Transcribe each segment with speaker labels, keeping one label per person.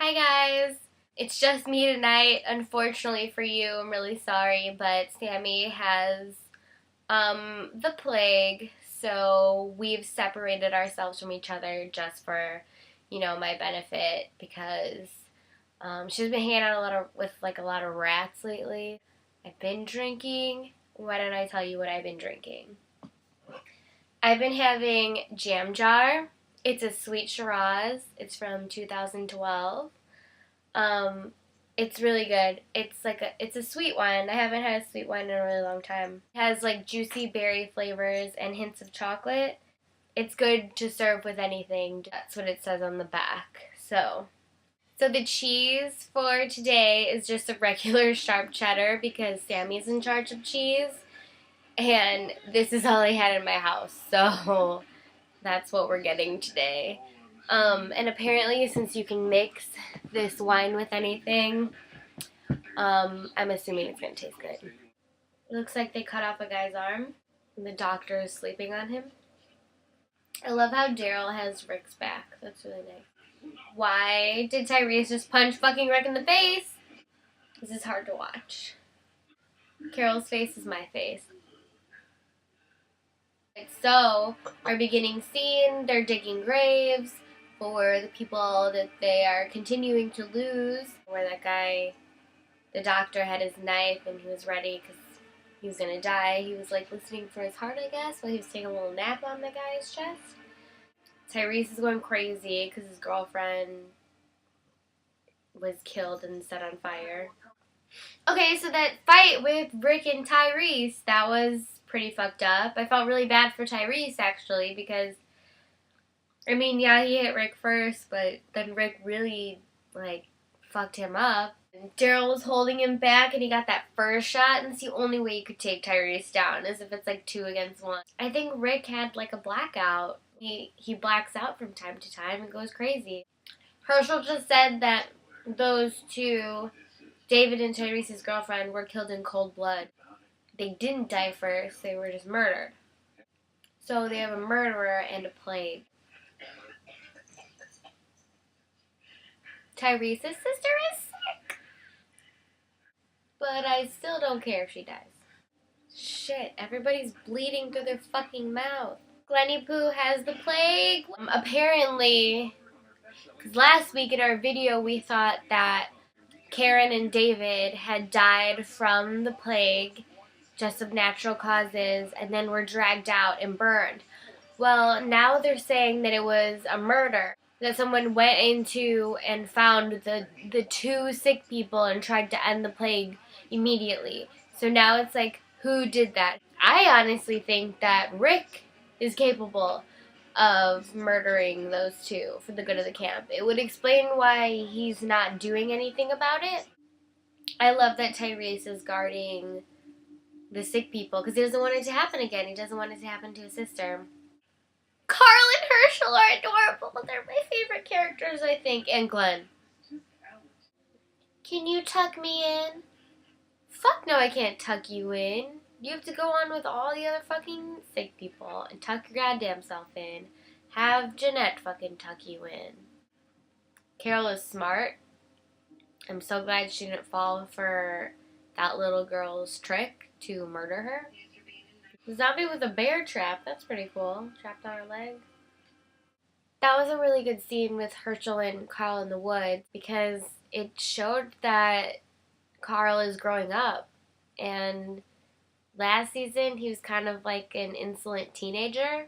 Speaker 1: Hi guys! It's just me tonight. Unfortunately for you, I'm really sorry, but Sammy has the plague, so we've separated ourselves from each other just for, my benefit because she's been hanging out with a lot of rats lately. I've been drinking. Why don't I tell you what I've been drinking? I've been having Jam Jar. It's a sweet Shiraz. It's from 2012. Um, it's really good. It's a sweet wine. I haven't had a sweet wine in a really long time. It has like juicy berry flavors and hints of chocolate. It's good to serve with anything. That's what it says on the back. So the cheese for today is just a regular sharp cheddar because Sammy's in charge of cheese. And this is all I had in my house. So that's what we're getting today. And apparently, since you can mix this wine with anything, I'm assuming it's going to taste good. It looks like they cut off a guy's arm, and the doctor is sleeping on him. I love how Daryl has Rick's back. That's really nice. Why did Tyrese just punch fucking Rick in the face? This is hard to watch. Carol's face is my face. So, our beginning scene, they're digging graves for the people that they are continuing to lose. Where that guy, the doctor, had his knife and he was ready because he was going to die. He was like listening for his heart, I guess, while he was taking a little nap on the guy's chest. Tyrese is going crazy because his girlfriend was killed and set on fire. Okay, so that fight with Rick and Tyrese, that was pretty fucked up. I felt really bad for Tyrese, actually, because, I mean, yeah, he hit Rick first, but then Rick really, fucked him up. Daryl was holding him back, and he got that first shot, and it's the only way you could take Tyrese down, is if it's, 2 against 1. I think Rick had, a blackout. He blacks out from time to time and goes crazy. Herschel just said that those two, David and Tyrese's girlfriend, were killed in cold blood. They didn't die first, they were just murdered. So they have a murderer and a plague. Tyrese's sister is sick. But I still don't care if she dies. Shit, everybody's bleeding through their fucking mouth. Glenny Poo has the plague. Apparently, because last week in our video we thought that Karen and David had died from the plague, just of natural causes, and then were dragged out and burned. Well, now they're saying that it was a murder, that someone went into and found the 2 sick people and tried to end the plague immediately. So now it's who did that? I honestly think that Rick is capable of murdering those 2 for the good of the camp. It would explain why he's not doing anything about it. I love that Tyrese is guarding the sick people because he doesn't want it to happen again. He doesn't want it to happen to his sister. Carl and Herschel are adorable. They're my favorite characters, I think. And Glenn. Can you tuck me in? Fuck no, I can't tuck you in. You have to go on with all the other fucking sick people and tuck your goddamn self in. Have Jeanette fucking tuck you in. Carol is smart. I'm so glad she didn't fall for that little girl's trick to murder her. The zombie with a bear trap. That's pretty cool. Trapped on her leg. That was a really good scene with Herschel and Carl in the woods because it showed that Carl is growing up. And last season, he was kind of like an insolent teenager.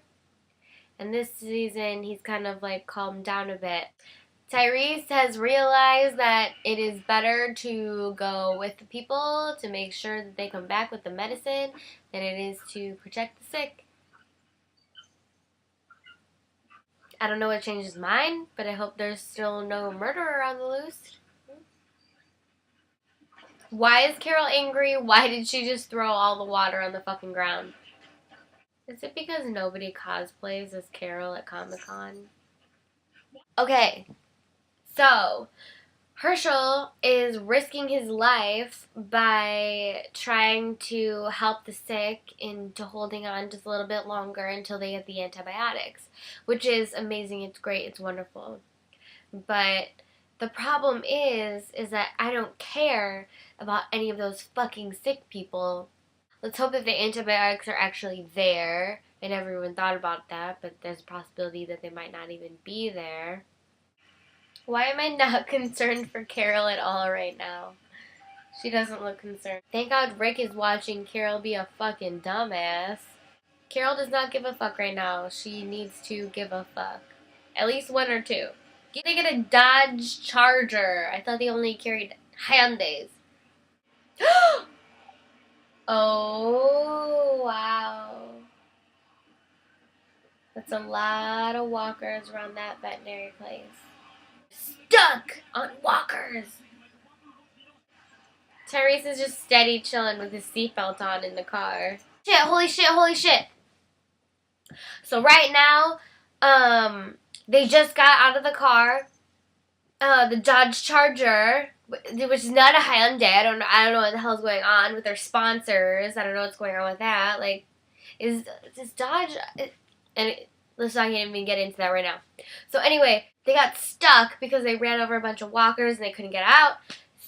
Speaker 1: And this season, he's kind of calmed down a bit. Tyrese has realized that it is better to go with the people to make sure that they come back with the medicine than it is to protect the sick. I don't know what changed his mind, but I hope there's still no murderer on the loose. Why is Carol angry? Why did she just throw all the water on the fucking ground? Is it because nobody cosplays as Carol at Comic-Con? Okay. So, Herschel is risking his life by trying to help the sick into holding on just a little bit longer until they get the antibiotics, which is amazing. It's great. It's wonderful. But The problem is that I don't care about any of those fucking sick people. Let's hope that the antibiotics are actually there. I never even thought about that, but there's a possibility that they might not even be there. Why am I not concerned for Carol at all right now? She doesn't look concerned. Thank God Rick is watching Carol be a fucking dumbass. Carol does not give a fuck right now. She needs to give a fuck. At least one or two. They get a Dodge Charger. I thought they only carried Hyundais. Oh, wow. That's a lot of walkers around that veterinary place. Stuck on walkers. Tyrese is just steady chilling with his seatbelt on in the car. Shit, holy shit, holy shit. So right now, they just got out of the car. The Dodge Charger, which is not a Hyundai. I don't know what the hell's going on with their sponsors. I don't know what's going on with that. Like, is Dodge... let's not even get into that right now. So anyway, they got stuck because they ran over a bunch of walkers and they couldn't get out.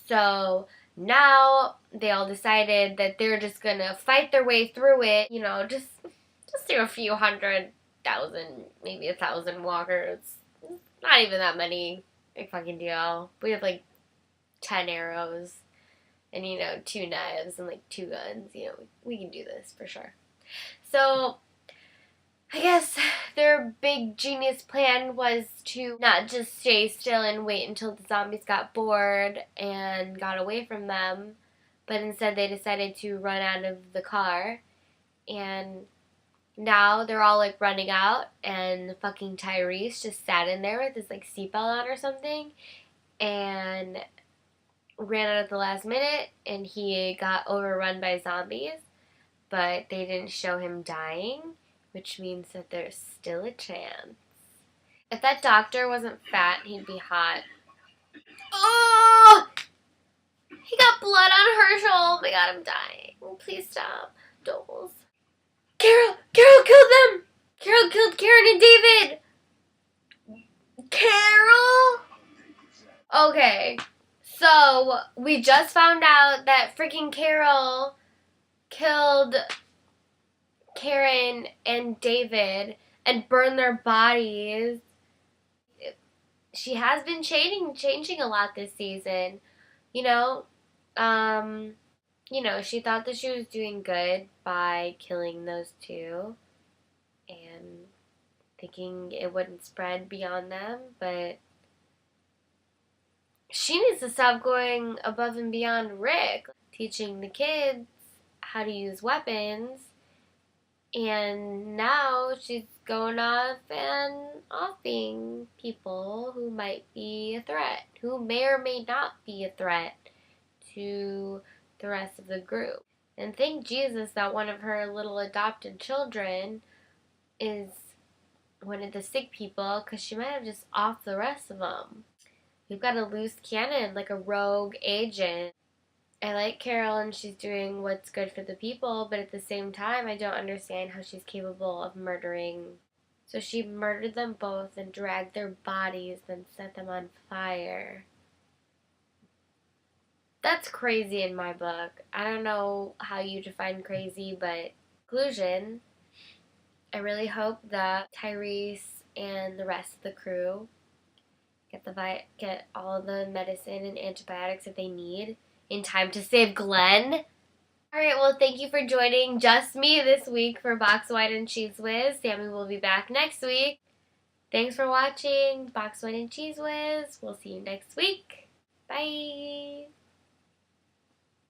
Speaker 1: So now they all decided that they're just gonna fight their way through it. You know, just do a few 100,000, maybe 1,000 walkers. Not even that many. Big fucking deal. We have like 10 arrows and, 2 knives and like 2 guns. We can do this for sure. So I guess their big genius plan was to not just stay still and wait until the zombies got bored and got away from them, but instead they decided to run out of the car. And now they're all like running out, and fucking Tyrese just sat in there with his like seatbelt on or something and ran out at the last minute, and he got overrun by zombies, but they didn't show him dying, which means that there's still a chance. If that doctor wasn't fat, he'd be hot. Oh! He got blood on Herschel. Oh my god, I'm dying. Oh, please stop. Doles. Carol killed them! Carol killed Karen and David! Carol? Okay, so we just found out that freaking Carol killed Karen and David and burned their bodies. She has been changing a lot this season. She thought that she was doing good by killing those two and thinking it wouldn't spread beyond them, but she needs to stop going above and beyond Rick, teaching the kids how to use weapons, and now she's going off and offing people who might be a threat, who may or may not be a threat to the rest of the group. And thank Jesus that one of her little adopted children is one of the sick people, because she might have just offed the rest of them. We've got a loose cannon, like a rogue agent. I like Carol and she's doing what's good for the people, but at the same time, I don't understand how she's capable of murdering. So she murdered them both and dragged their bodies, then set them on fire. That's crazy in my book. I don't know how you define crazy, but conclusion, I really hope that Tyrese and the rest of the crew get all the medicine and antibiotics that they need in time to save Glenn. Alright, well, thank you for joining just me this week for Box Wine and Cheese Whiz. Sammy will be back next week. Thanks for watching Box Wine and Cheese Whiz. We'll see you next week. Bye!